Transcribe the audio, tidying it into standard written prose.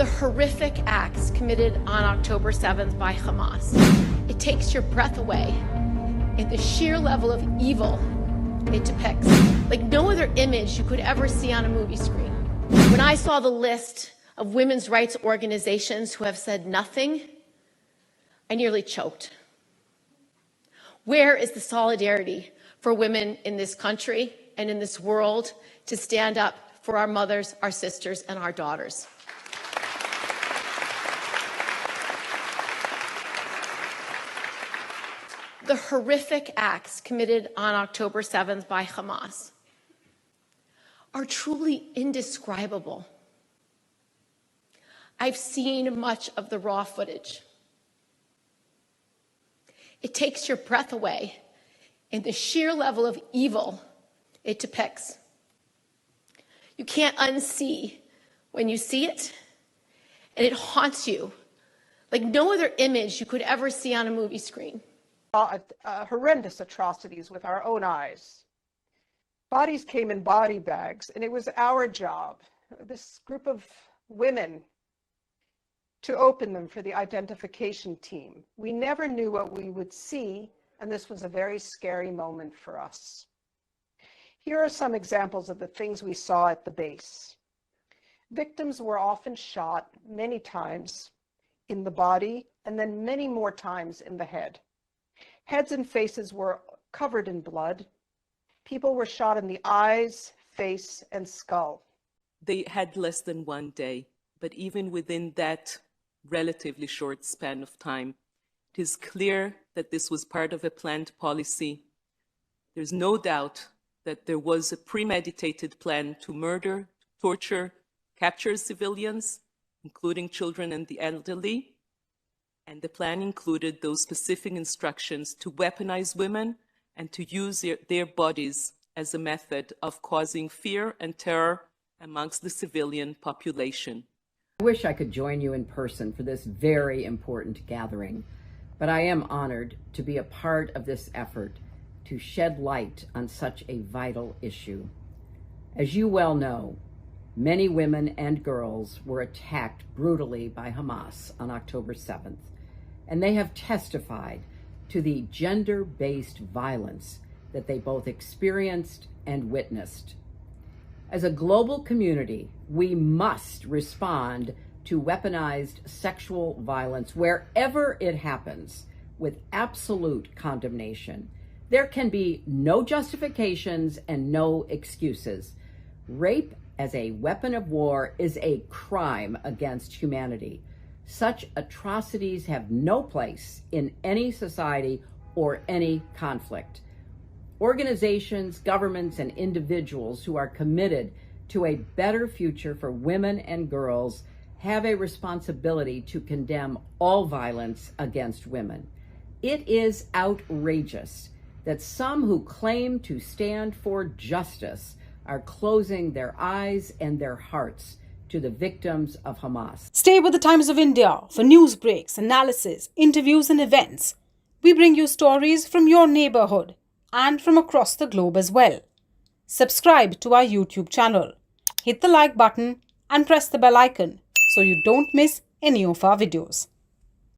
the horrific acts committed on October 7th by Hamas. It takes your breath away in the sheer level of evil it depicts, like no other image you could ever see on a movie screen. When I saw the list of women's rights organizations who have said nothing, I nearly choked. Where is the solidarity for women in this country and in this world to stand up for our mothers, our sisters, and our daughters? The horrific acts committed on October 7th by Hamas are truly indescribable. I've seen much of the raw footage. It takes your breath away in the sheer level of evil it depicts. You can't unsee when you see it, and it haunts you like no other image you could ever see on a movie screen. Horrendous atrocities with our own eyes. Bodies came in body bags, and it was our job, this group of women, to open them for the identification team. We never knew what we would see, and this was a very scary moment for us. Here are some examples of the things we saw at the base. Victims were often shot many times in the body, and then many more times in the head. Heads and faces were covered in blood. People were shot in the eyes, face, and skull. They had less than 1 day, but even within that relatively short span of time, it is clear that this was part of a planned policy. There's no doubt that there was a premeditated plan to murder, torture, capture civilians, including children and the elderly. And the plan included those specific instructions to weaponize women and to use their bodies as a method of causing fear and terror amongst the civilian population. I wish I could join you in person for this very important gathering, but I am honored to be a part of this effort to shed light on such a vital issue. As you well know, many women and girls were attacked brutally by Hamas on October 7th, and they have testified to the gender-based violence that they both experienced and witnessed. As a global community, we must respond to weaponized sexual violence wherever it happens with absolute condemnation. There can be no justifications and no excuses. Rape as a weapon of war is a crime against humanity. Such atrocities have no place in any society or any conflict. Organizations, governments, and individuals who are committed to a better future for women and girls have a responsibility to condemn all violence against women. It is outrageous that some who claim to stand for justice are closing their eyes and their hearts to the victims of Hamas. Stay with the Times of India for news breaks, analysis, interviews, and events. We bring you stories from your neighborhood and from across the globe as well. Subscribe to our YouTube channel. Hit the like button and press the bell icon so you don't miss any of our videos.